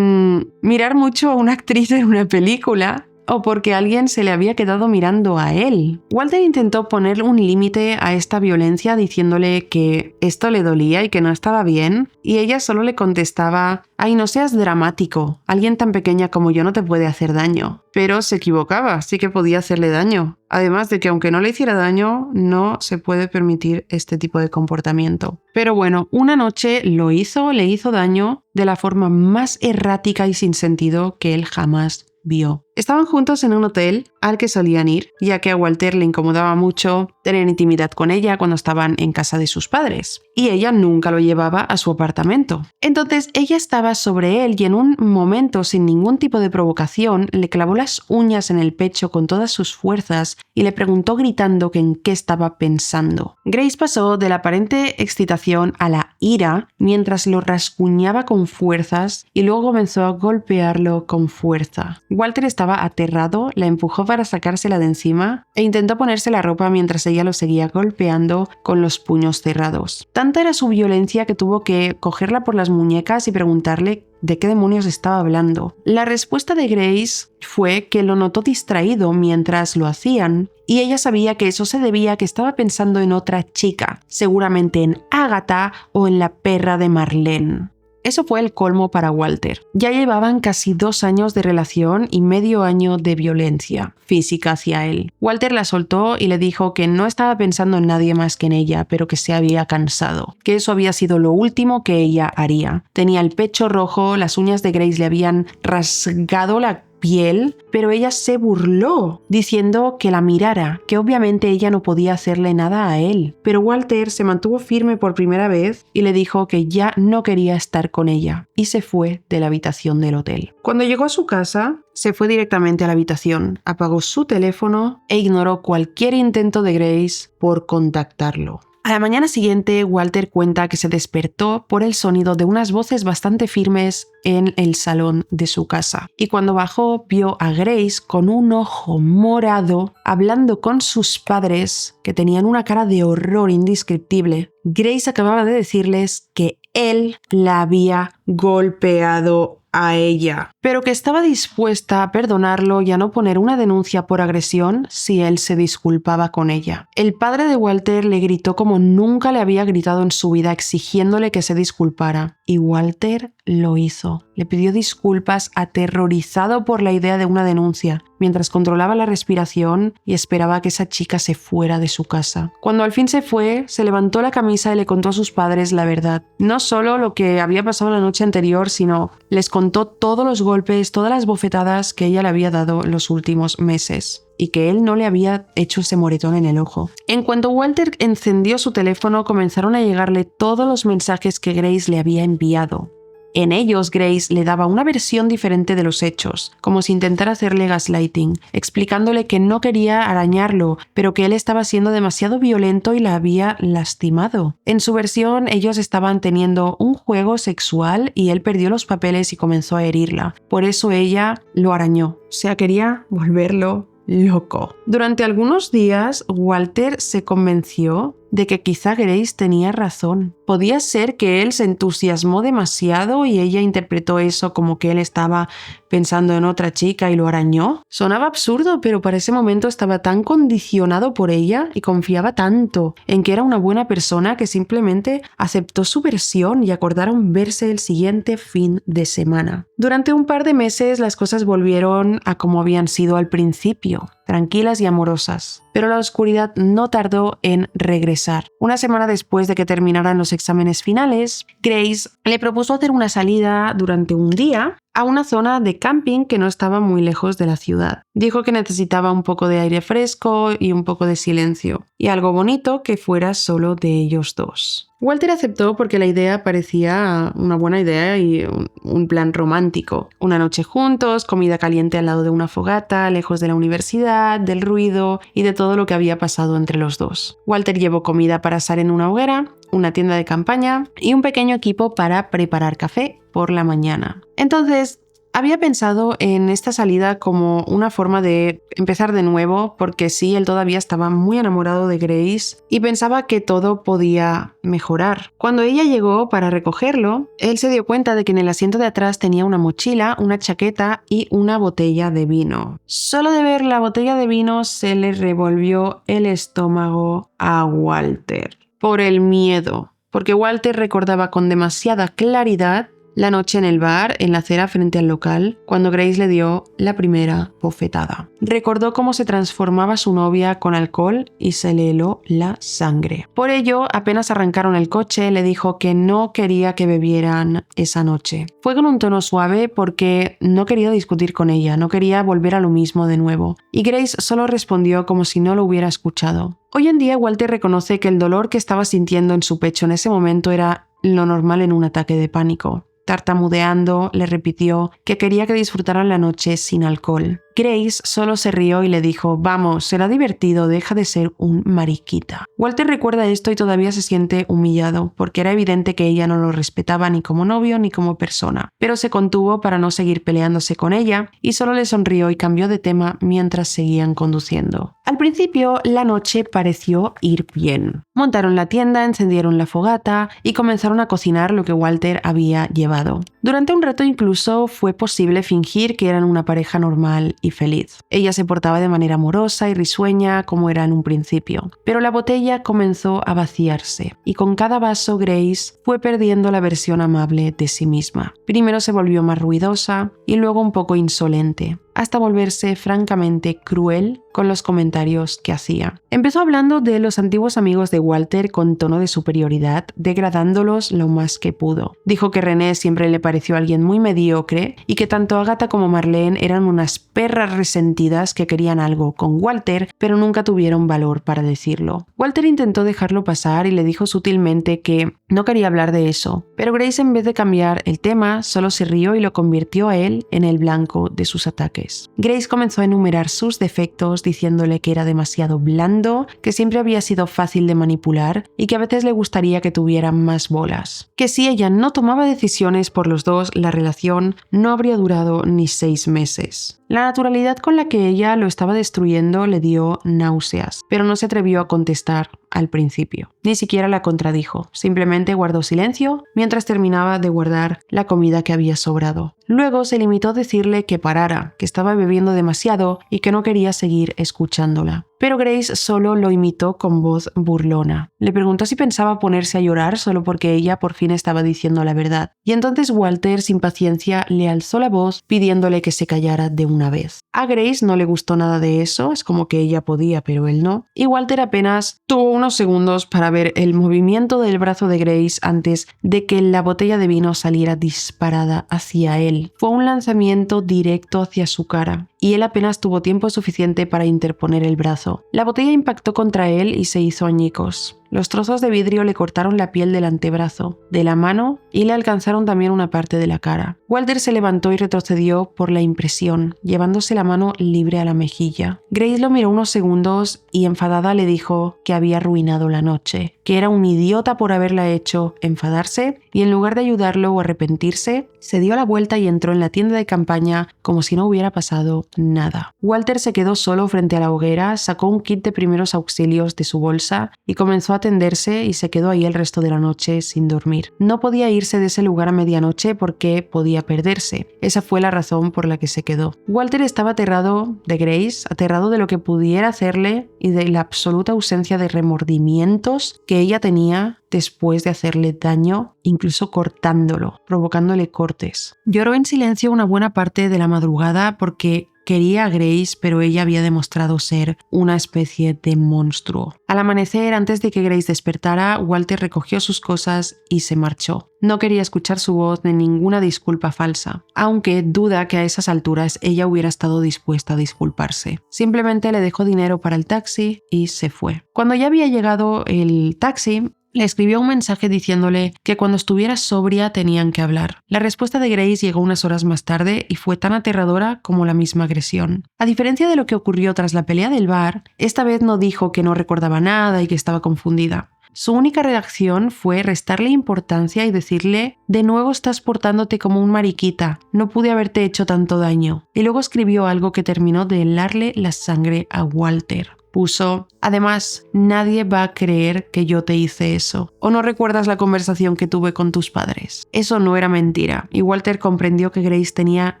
mirar mucho a una actriz en una película o porque alguien se le había quedado mirando a él. Walter intentó poner un límite a esta violencia diciéndole que esto le dolía y que no estaba bien, y ella solo le contestaba: «Ay, no seas dramático, alguien tan pequeña como yo no te puede hacer daño». Pero se equivocaba, sí que podía hacerle daño. Además de que aunque no le hiciera daño, no se puede permitir este tipo de comportamiento. Pero bueno, una noche le hizo daño de la forma más errática y sin sentido que él jamás vio. Estaban juntos en un hotel al que solían ir, ya que a Walter le incomodaba mucho tener intimidad con ella cuando estaban en casa de sus padres, y ella nunca lo llevaba a su apartamento. Entonces ella estaba sobre él y en un momento, sin ningún tipo de provocación, le clavó las uñas en el pecho con todas sus fuerzas y le preguntó gritando que en qué estaba pensando. Grace pasó de la aparente excitación a la ira mientras lo rasguñaba con fuerzas y luego comenzó a golpearlo con fuerza. Walter estaba aterrado, la empujó para sacársela de encima e intentó ponerse la ropa mientras ella lo seguía golpeando con los puños cerrados. Tanta era su violencia que tuvo que cogerla por las muñecas y preguntarle de qué demonios estaba hablando. La respuesta de Grace fue que lo notó distraído mientras lo hacían y ella sabía que eso se debía a que estaba pensando en otra chica, seguramente en Agatha o en la perra de Marlene. Eso fue el colmo para Walter. Ya llevaban casi 2 años de relación y medio año de violencia física hacia él. Walter la soltó y le dijo que no estaba pensando en nadie más que en ella, pero que se había cansado, que eso había sido lo último que ella haría. Tenía el pecho rojo, las uñas de Grace le habían rasgado la piel, pero ella se burló, diciendo que la mirara, que obviamente ella no podía hacerle nada a él. Pero Walter se mantuvo firme por primera vez y le dijo que ya no quería estar con ella, y se fue de la habitación del hotel. Cuando llegó a su casa, se fue directamente a la habitación, apagó su teléfono e ignoró cualquier intento de Grace por contactarlo. A la mañana siguiente, Walter cuenta que se despertó por el sonido de unas voces bastante firmes en el salón de su casa. Y cuando bajó, vio a Grace con un ojo morado hablando con sus padres, que tenían una cara de horror indescriptible. Grace acababa de decirles que él la había golpeado a ella, pero que estaba dispuesta a perdonarlo y a no poner una denuncia por agresión si él se disculpaba con ella. El padre de Walter le gritó como nunca le había gritado en su vida, exigiéndole que se disculpara, y Walter lo hizo. Le pidió disculpas aterrorizado por la idea de una denuncia, mientras controlaba la respiración y esperaba que esa chica se fuera de su casa. Cuando al fin se fue, se levantó la camisa y le contó a sus padres la verdad. No solo lo que había pasado la noche anterior, sino les contó todos los golpes, todas las bofetadas que ella le había dado los últimos meses, y que él no le había hecho ese moretón en el ojo. En cuanto Walter encendió su teléfono, comenzaron a llegarle todos los mensajes que Grace le había enviado. En ellos, Grace le daba una versión diferente de los hechos, como si intentara hacerle gaslighting, explicándole que no quería arañarlo, pero que él estaba siendo demasiado violento y la había lastimado. En su versión, ellos estaban teniendo un juego sexual y él perdió los papeles y comenzó a herirla. Por eso ella lo arañó. O sea, quería volverlo loco. Durante algunos días, Walter se convenció de que quizá Grace tenía razón. Podía ser que él se entusiasmó demasiado y ella interpretó eso como que él estaba pensando en otra chica y lo arañó. Sonaba absurdo, pero para ese momento estaba tan condicionado por ella y confiaba tanto en que era una buena persona que simplemente aceptó su versión y acordaron verse el siguiente fin de semana. Durante un par de meses las cosas volvieron a como habían sido al principio, tranquilas y amorosas. Pero la oscuridad no tardó en regresar. Una semana después de que terminaran los exámenes finales, Grace le propuso hacer una salida durante un día a una zona de camping que no estaba muy lejos de la ciudad. Dijo que necesitaba un poco de aire fresco y un poco de silencio, y algo bonito que fuera solo de ellos dos. Walter aceptó porque la idea parecía una buena idea y un plan romántico. Una noche juntos, comida caliente al lado de una fogata, lejos de la universidad, del ruido y de todo lo que había pasado entre los dos. Walter llevó comida para asar en una hoguera, una tienda de campaña y un pequeño equipo para preparar café por la mañana. Entonces, había pensado en esta salida como una forma de empezar de nuevo, porque sí, él todavía estaba muy enamorado de Grace y pensaba que todo podía mejorar. Cuando ella llegó para recogerlo, él se dio cuenta de que en el asiento de atrás tenía una mochila, una chaqueta y una botella de vino. Solo de ver la botella de vino se le revolvió el estómago a Walter. Por el miedo, porque Walter recordaba con demasiada claridad la noche en el bar, en la acera frente al local, cuando Grace le dio la primera bofetada. Recordó cómo se transformaba su novia con alcohol y se le heló la sangre. Por ello, apenas arrancaron el coche, le dijo que no quería que bebieran esa noche. Fue con un tono suave porque no quería discutir con ella, no quería volver a lo mismo de nuevo. Y Grace solo respondió como si no lo hubiera escuchado. Hoy en día, Walter reconoce que el dolor que estaba sintiendo en su pecho en ese momento era lo normal en un ataque de pánico. Tartamudeando, le repitió que quería que disfrutaran la noche sin alcohol. Grace solo se rió y le dijo: «Vamos, será divertido, deja de ser un mariquita». Walter recuerda esto y todavía se siente humillado, porque era evidente que ella no lo respetaba ni como novio ni como persona. Pero se contuvo para no seguir peleándose con ella y solo le sonrió y cambió de tema mientras seguían conduciendo. Al principio, la noche pareció ir bien. Montaron la tienda, encendieron la fogata y comenzaron a cocinar lo que Walter había llevado. Durante un rato incluso fue posible fingir que eran una pareja normal y feliz. Ella se portaba de manera amorosa y risueña como era en un principio, pero la botella comenzó a vaciarse y con cada vaso Grace fue perdiendo la versión amable de sí misma. Primero se volvió más ruidosa y luego un poco insolente, hasta volverse francamente cruel con los comentarios que hacía. Empezó hablando de los antiguos amigos de Walter con tono de superioridad, degradándolos lo más que pudo. Dijo que René siempre le pareció alguien muy mediocre y que tanto Agatha como Marlene eran unas perras resentidas que querían algo con Walter, pero nunca tuvieron valor para decirlo. Walter intentó dejarlo pasar y le dijo sutilmente que no quería hablar de eso, pero Grace, en vez de cambiar el tema, solo se rió y lo convirtió a él en el blanco de sus ataques. Grace comenzó a enumerar sus defectos, diciéndole que era demasiado blando, que siempre había sido fácil de manipular y que a veces le gustaría que tuviera más bolas. Que si ella no tomaba decisiones por los dos, la relación no habría durado ni 6 meses. La naturalidad con la que ella lo estaba destruyendo le dio náuseas, pero no se atrevió a contestar al principio. Ni siquiera la contradijo, simplemente guardó silencio mientras terminaba de guardar la comida que había sobrado. Luego se limitó a decirle que parara, que estaba bebiendo demasiado y que no quería seguir escuchándola. Pero Grace solo lo imitó con voz burlona. Le preguntó si pensaba ponerse a llorar solo porque ella por fin estaba diciendo la verdad. Y entonces Walter, sin paciencia, le alzó la voz pidiéndole que se callara de una vez. A Grace no le gustó nada de eso, es como que ella podía pero él no. Y Walter apenas tuvo unos segundos para ver el movimiento del brazo de Grace antes de que la botella de vino saliera disparada hacia él. Fue un lanzamiento directo hacia su cara y él apenas tuvo tiempo suficiente para interponer el brazo. La botella impactó contra él y se hizo añicos. Los trozos de vidrio le cortaron la piel del antebrazo, de la mano y le alcanzaron también una parte de la cara. Walter se levantó y retrocedió por la impresión, llevándose la mano libre a la mejilla. Grace lo miró unos segundos y enfadada le dijo que había arruinado la noche, que era un idiota por haberla hecho enfadarse, y en lugar de ayudarlo o arrepentirse, se dio la vuelta y entró en la tienda de campaña como si no hubiera pasado nada. Walter se quedó solo frente a la hoguera, sacó un kit de primeros auxilios de su bolsa y comenzó a atenderse, y se quedó ahí el resto de la noche sin dormir. No podía irse de ese lugar a medianoche porque podía perderse. Esa fue la razón por la que se quedó. Walter estaba aterrado de Grace, aterrado de lo que pudiera hacerle y de la absoluta ausencia de remordimientos que ella tenía después de hacerle daño, incluso cortándolo, provocándole cortes. Lloró en silencio una buena parte de la madrugada porque quería a Grace, pero ella había demostrado ser una especie de monstruo. Al amanecer, antes de que Grace despertara, Walter recogió sus cosas y se marchó. No quería escuchar su voz ni ninguna disculpa falsa, aunque duda que a esas alturas ella hubiera estado dispuesta a disculparse. Simplemente le dejó dinero para el taxi y se fue. Cuando ya había llegado el taxi, le escribió un mensaje diciéndole que cuando estuviera sobria tenían que hablar. La respuesta de Grace llegó unas horas más tarde y fue tan aterradora como la misma agresión. A diferencia de lo que ocurrió tras la pelea del bar, esta vez no dijo que no recordaba nada y que estaba confundida. Su única reacción fue restarle importancia y decirle: «De nuevo estás portándote como un mariquita, no pude haberte hecho tanto daño». Y luego escribió algo que terminó de helarle la sangre a Walter. Puso: «Además, nadie va a creer que yo te hice eso. ¿O no recuerdas la conversación que tuve con tus padres?». Eso no era mentira, y Walter comprendió que Grace tenía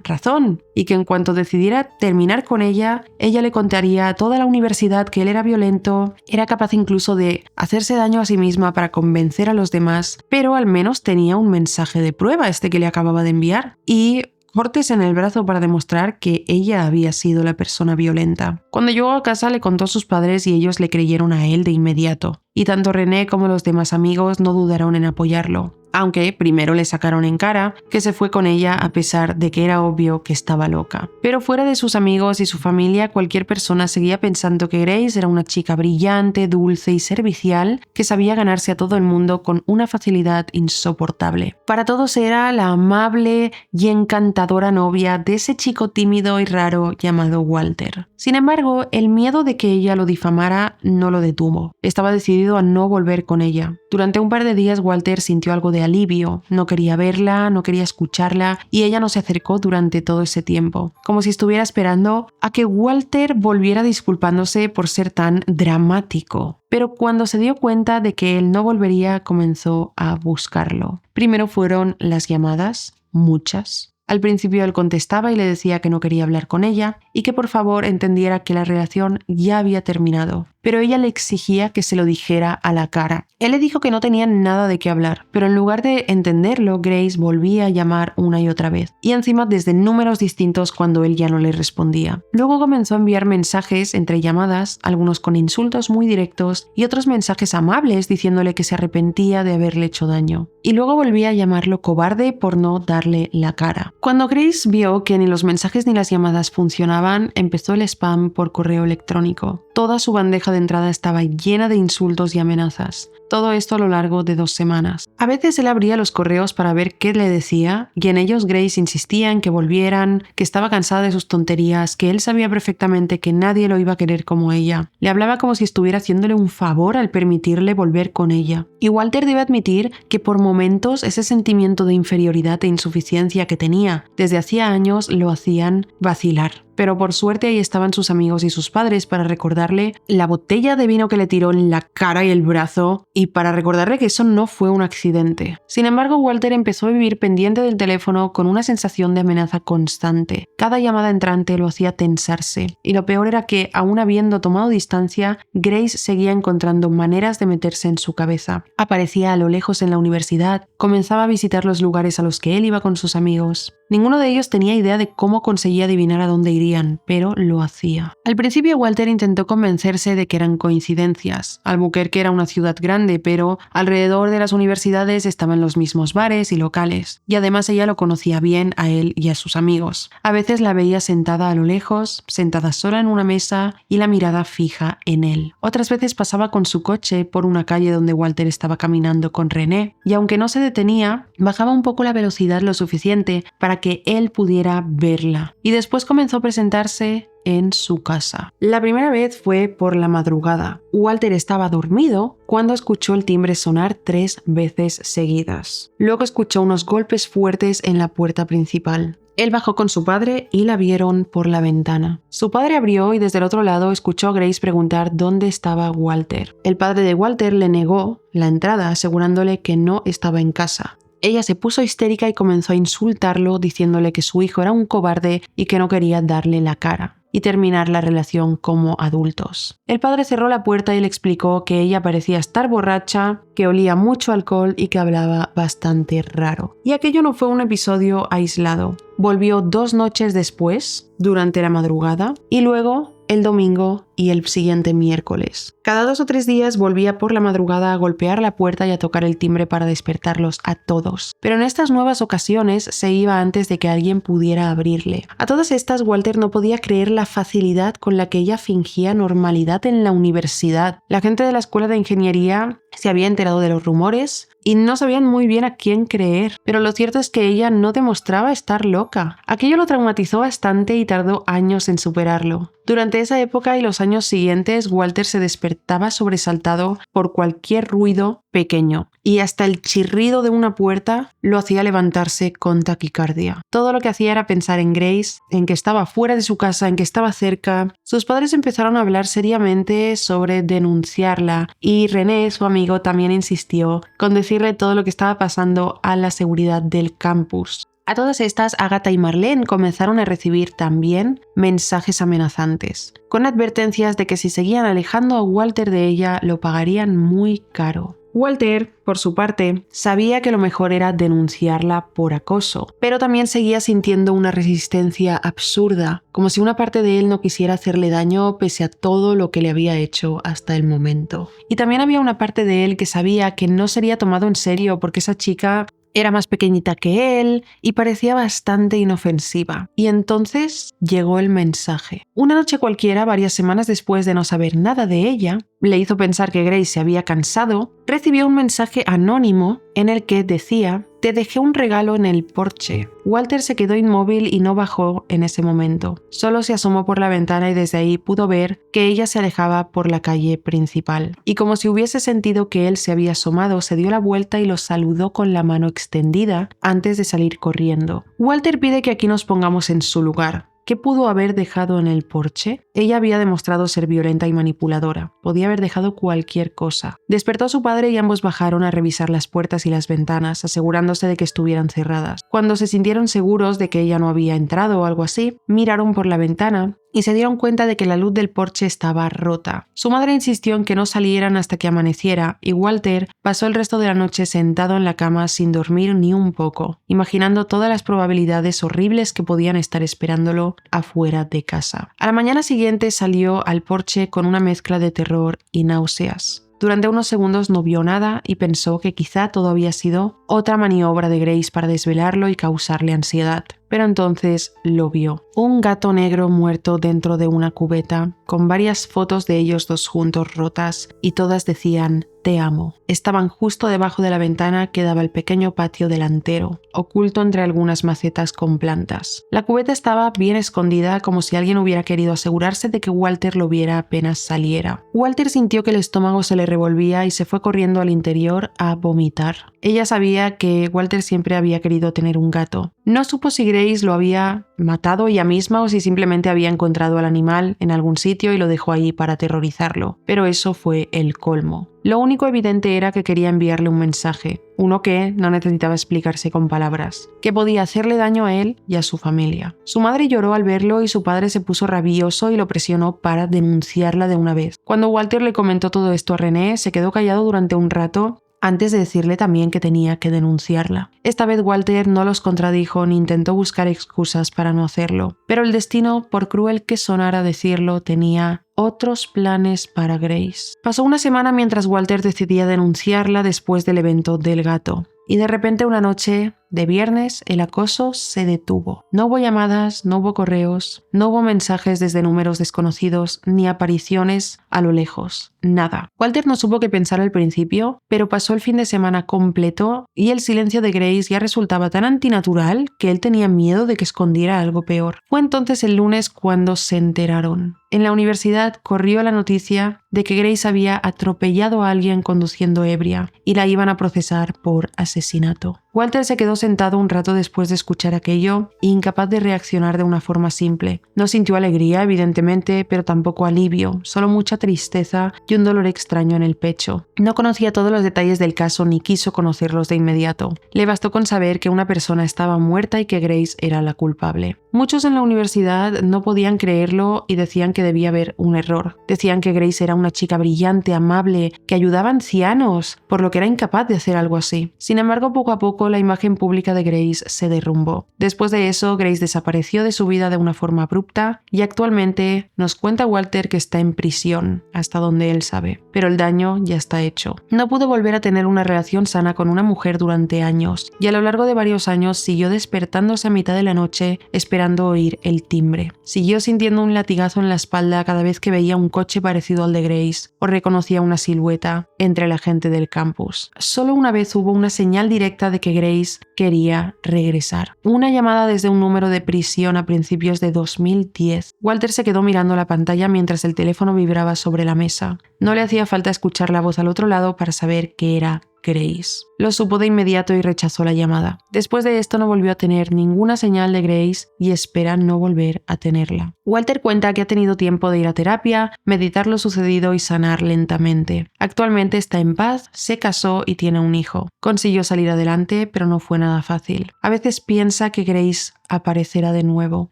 razón, y que en cuanto decidiera terminar con ella, ella le contaría a toda la universidad que él era violento, era capaz incluso de hacerse daño a sí misma para convencer a los demás, pero al menos tenía un mensaje de prueba, este que le acababa de enviar, y cortes en el brazo para demostrar que ella había sido la persona violenta. Cuando llegó a casa le contó a sus padres y ellos le creyeron a él de inmediato, y tanto René como los demás amigos no dudaron en apoyarlo. Aunque primero le sacaron en cara que se fue con ella a pesar de que era obvio que estaba loca. Pero fuera de sus amigos y su familia, cualquier persona seguía pensando que Grace era una chica brillante, dulce y servicial que sabía ganarse a todo el mundo con una facilidad insoportable. Para todos era la amable y encantadora novia de ese chico tímido y raro llamado Walter. Sin embargo, el miedo de que ella lo difamara no lo detuvo. Estaba decidido a no volver con ella. Durante un par de días Walter sintió algo de alivio, no quería verla, no quería escucharla, y ella no se acercó durante todo ese tiempo, como si estuviera esperando a que Walter volviera disculpándose por ser tan dramático. Pero cuando se dio cuenta de que él no volvería, comenzó a buscarlo. Primero fueron las llamadas, muchas. Al principio él contestaba y le decía que no quería hablar con ella y que por favor entendiera que la relación ya había terminado. Pero ella le exigía que se lo dijera a la cara. Él le dijo que no tenían nada de qué hablar, pero en lugar de entenderlo, Grace volvía a llamar una y otra vez, y encima desde números distintos cuando él ya no le respondía. Luego comenzó a enviar mensajes entre llamadas, algunos con insultos muy directos y otros mensajes amables diciéndole que se arrepentía de haberle hecho daño. Y luego volvía a llamarlo cobarde por no darle la cara. Cuando Grace vio que ni los mensajes ni las llamadas funcionaban, empezó el spam por correo electrónico. Toda su bandeja de entrada estaba llena de insultos y amenazas. Todo esto a lo largo de 2 semanas. A veces él abría los correos para ver qué le decía, y en ellos Grace insistía en que volvieran, que estaba cansada de sus tonterías, que él sabía perfectamente que nadie lo iba a querer como ella. Le hablaba como si estuviera haciéndole un favor al permitirle volver con ella. Y Walter debe admitir que por momentos ese sentimiento de inferioridad e insuficiencia que tenía desde hacía años lo hacían vacilar. Pero por suerte ahí estaban sus amigos y sus padres para recordarle la botella de vino que le tiró en la cara y el brazo, y para recordarle que eso no fue un accidente. Sin embargo, Walter empezó a vivir pendiente del teléfono con una sensación de amenaza constante. Cada llamada entrante lo hacía tensarse, y lo peor era que, aún habiendo tomado distancia, Grace seguía encontrando maneras de meterse en su cabeza. Aparecía a lo lejos en la universidad, comenzaba a visitar los lugares a los que él iba con sus amigos. Ninguno de ellos tenía idea de cómo conseguía adivinar a dónde irían, pero lo hacía. Al principio Walter intentó convencerse de que eran coincidencias. Albuquerque era una ciudad grande, pero alrededor de las universidades estaban los mismos bares y locales, y además ella lo conocía bien a él y a sus amigos. A veces la veía sentada a lo lejos, sentada sola en una mesa y la mirada fija en él. Otras veces pasaba con su coche por una calle donde Walter estaba caminando con René, y aunque no se detenía, bajaba un poco la velocidad lo suficiente para que él pudiera verla. Y después comenzó a presentarse en su casa. La primera vez fue por la madrugada. Walter estaba dormido cuando escuchó el timbre sonar 3 veces seguidas. Luego escuchó unos golpes fuertes en la puerta principal. Él bajó con su padre y la vieron por la ventana. Su padre abrió y desde el otro lado escuchó a Grace preguntar dónde estaba Walter. El padre de Walter le negó la entrada, asegurándole que no estaba en casa. Ella se puso histérica y comenzó a insultarlo, diciéndole que su hijo era un cobarde y que no quería darle la cara y terminar la relación como adultos. El padre cerró la puerta y le explicó que ella parecía estar borracha, que olía mucho alcohol y que hablaba bastante raro. Y aquello no fue un episodio aislado. Volvió 2 noches después, durante la madrugada, y luego el domingo y el siguiente miércoles. Cada 2 o 3 días volvía por la madrugada a golpear la puerta y a tocar el timbre para despertarlos a todos. Pero en estas nuevas ocasiones se iba antes de que alguien pudiera abrirle. A todas estas, Walter no podía creer la facilidad con la que ella fingía normalidad en la universidad. La gente de la escuela de ingeniería se había enterado de los rumores y no sabían muy bien a quién creer, pero lo cierto es que ella no demostraba estar loca. Aquello lo traumatizó bastante y tardó años en superarlo. Durante esa época y los años siguientes, Walter se despertaba sobresaltado por cualquier ruido pequeño, y hasta el chirrido de una puerta lo hacía levantarse con taquicardia. Todo lo que hacía era pensar en Grace, en que estaba fuera de su casa, en que estaba cerca. Sus padres empezaron a hablar seriamente sobre denunciarla, y René, su amigo, también insistió con decirle todo lo que estaba pasando a la seguridad del campus. A todas estas, Agatha y Marlene comenzaron a recibir también mensajes amenazantes, con advertencias de que si seguían alejando a Walter de ella, lo pagarían muy caro. Walter, por su parte, sabía que lo mejor era denunciarla por acoso, pero también seguía sintiendo una resistencia absurda, como si una parte de él no quisiera hacerle daño pese a todo lo que le había hecho hasta el momento. Y también había una parte de él que sabía que no sería tomado en serio porque esa chica era más pequeñita que él y parecía bastante inofensiva. Y entonces llegó el mensaje. Una noche cualquiera, varias semanas después de no saber nada de ella, le hizo pensar que Grace se había cansado, recibió un mensaje anónimo en el que decía: «Te dejé un regalo en el porche». Walter se quedó inmóvil y no bajó en ese momento. Solo se asomó por la ventana y desde ahí pudo ver que ella se alejaba por la calle principal. Y como si hubiese sentido que él se había asomado, se dio la vuelta y lo saludó con la mano extendida antes de salir corriendo. Walter pide que aquí nos pongamos en su lugar. ¿Qué pudo haber dejado en el porche? Ella había demostrado ser violenta y manipuladora. Podía haber dejado cualquier cosa. Despertó a su padre y ambos bajaron a revisar las puertas y las ventanas, asegurándose de que estuvieran cerradas. Cuando se sintieron seguros de que ella no había entrado o algo así, miraron por la ventana y se dieron cuenta de que la luz del porche estaba rota. Su madre insistió en que no salieran hasta que amaneciera y Walter pasó el resto de la noche sentado en la cama sin dormir ni un poco, imaginando todas las probabilidades horribles que podían estar esperándolo afuera de casa. A la mañana siguiente salió al porche con una mezcla de terror y náuseas. Durante unos segundos no vio nada y pensó que quizá todo había sido otra maniobra de Grace para desvelarlo y causarle ansiedad. Pero entonces lo vio. Un gato negro muerto dentro de una cubeta, con varias fotos de ellos dos juntos rotas, y todas decían «Te amo». Estaban justo debajo de la ventana que daba al pequeño patio delantero, oculto entre algunas macetas con plantas. La cubeta estaba bien escondida, como si alguien hubiera querido asegurarse de que Walter lo viera apenas saliera. Walter sintió que el estómago se le revolvía y se fue corriendo al interior a vomitar. Ella sabía que Walter siempre había querido tener un gato. No supo si Grace lo había matado ella misma o si simplemente había encontrado al animal en algún sitio y lo dejó ahí para aterrorizarlo, pero eso fue el colmo. Lo único evidente era que quería enviarle un mensaje, uno que no necesitaba explicarse con palabras, que podía hacerle daño a él y a su familia. Su madre lloró al verlo y su padre se puso rabioso y lo presionó para denunciarla de una vez. Cuando Walter le comentó todo esto a René, se quedó callado durante un rato antes de decirle también que tenía que denunciarla. Esta vez Walter no los contradijo ni intentó buscar excusas para no hacerlo, pero el destino, por cruel que sonara decirlo, tenía otros planes para Grace. Pasó una semana mientras Walter decidía denunciarla después del evento del gato. Y de repente una noche de viernes el acoso se detuvo. No hubo llamadas, no hubo correos, no hubo mensajes desde números desconocidos, ni apariciones a lo lejos. Nada. Walter no supo qué pensar al principio, pero pasó el fin de semana completo y el silencio de Grace ya resultaba tan antinatural que él tenía miedo de que escondiera algo peor. Fue entonces el lunes cuando se enteraron. En la universidad corrió la noticia de que Grace había atropellado a alguien conduciendo ebria y la iban a procesar por asesinato. Walter se quedó sentado un rato después de escuchar aquello, incapaz de reaccionar de una forma simple. No sintió alegría, evidentemente, pero tampoco alivio, solo mucha tristeza y un dolor extraño en el pecho. No conocía todos los detalles del caso ni quiso conocerlos de inmediato. Le bastó con saber que una persona estaba muerta y que Grace era la culpable. Muchos en la universidad no podían creerlo y decían que debía haber un error. Decían que Grace era una chica brillante, amable, que ayudaba a ancianos, por lo que era incapaz de hacer algo así. Sin embargo, poco a poco la imagen pública de Grace se derrumbó. Después de eso, Grace desapareció de su vida de una forma abrupta y actualmente nos cuenta Walter que está en prisión, hasta donde él sabe. Pero el daño ya está hecho. No pudo volver a tener una relación sana con una mujer durante años y a lo largo de varios años siguió despertándose a mitad de la noche esperando oír el timbre. Siguió sintiendo un latigazo en la espalda cada vez que veía un coche parecido al de Grace o reconocía una silueta entre la gente del campus. Solo una vez hubo una señal directa de que Grace quería regresar. Una llamada desde un número de prisión a principios de 2010. Walter se quedó mirando la pantalla mientras el teléfono vibraba sobre la mesa. No le hacía falta escuchar la voz al otro lado para saber que era Grace. Lo supo de inmediato y rechazó la llamada. Después de esto no volvió a tener ninguna señal de Grace y espera no volver a tenerla. Walter cuenta que ha tenido tiempo de ir a terapia, meditar lo sucedido y sanar lentamente. Actualmente está en paz, se casó y tiene un hijo. Consiguió salir adelante, pero no fue nada fácil. A veces piensa que Grace aparecerá de nuevo,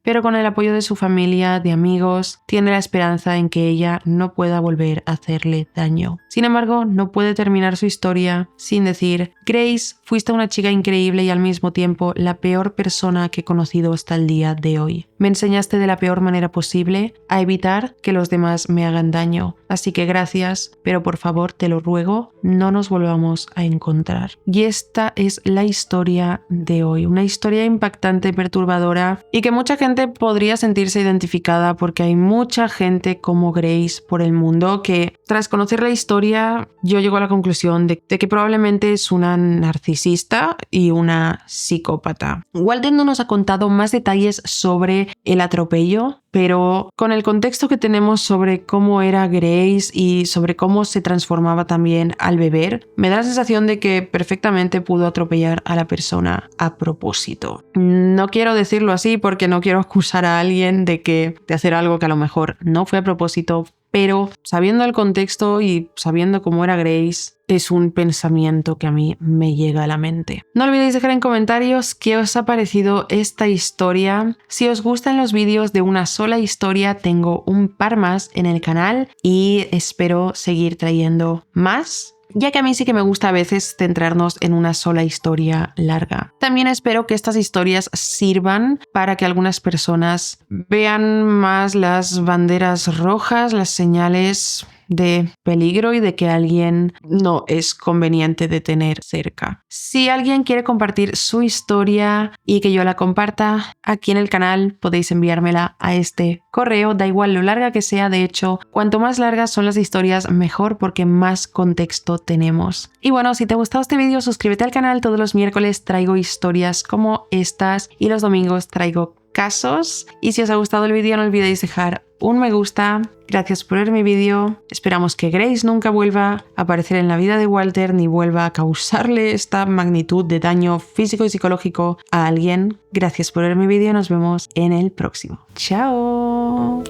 pero con el apoyo de su familia, de amigos, tiene la esperanza en que ella no pueda volver a hacerle daño. Sin embargo, no puede terminar su historia sin decir: Grace, fuiste una chica increíble y al mismo tiempo la peor persona que he conocido hasta el día de hoy. Me enseñaste de la peor manera posible a evitar que los demás me hagan daño. Así que gracias, pero por favor te lo ruego, no nos volvamos a encontrar. Y esta es la historia de hoy, una historia impactante y perturbadora y que mucha gente podría sentirse identificada porque hay mucha gente como Grace por el mundo que tras conocer la historia yo llego a la conclusión de que probablemente es una narcisista y una psicópata. Walter no nos ha contado más detalles sobre el atropello, pero con el contexto que tenemos sobre cómo era Grace y sobre cómo se transformaba también al beber, me da la sensación de que perfectamente pudo atropellar a la persona a propósito. No quiero decirlo así porque no quiero acusar a alguien de hacer algo que a lo mejor no fue a propósito, pero sabiendo el contexto y sabiendo cómo era Grace, es un pensamiento que a mí me llega a la mente. No olvidéis dejar en comentarios qué os ha parecido esta historia. Si os gustan los vídeos de una sola historia, tengo un par más en el canal y espero seguir trayendo más, ya que a mí sí que me gusta a veces centrarnos en una sola historia larga. También espero que estas historias sirvan para que algunas personas vean más las banderas rojas, las señales de peligro y de que alguien no es conveniente de tener cerca. Si alguien quiere compartir su historia y que yo la comparta aquí en el canal, podéis enviármela a este correo, da igual lo larga que sea. De hecho, cuanto más largas son las historias, mejor, porque más contexto tenemos. Y bueno, si te ha gustado este vídeo, suscríbete al canal. Todos los miércoles traigo historias como estas y los domingos traigo casos. Y si os ha gustado el vídeo, no olvidéis dejar un me gusta. Gracias por ver mi vídeo. Esperamos que Grace nunca vuelva a aparecer en la vida de Walter ni vuelva a causarle esta magnitud de daño físico y psicológico a alguien. Gracias por ver mi vídeo. Nos vemos en el próximo. ¡Chao!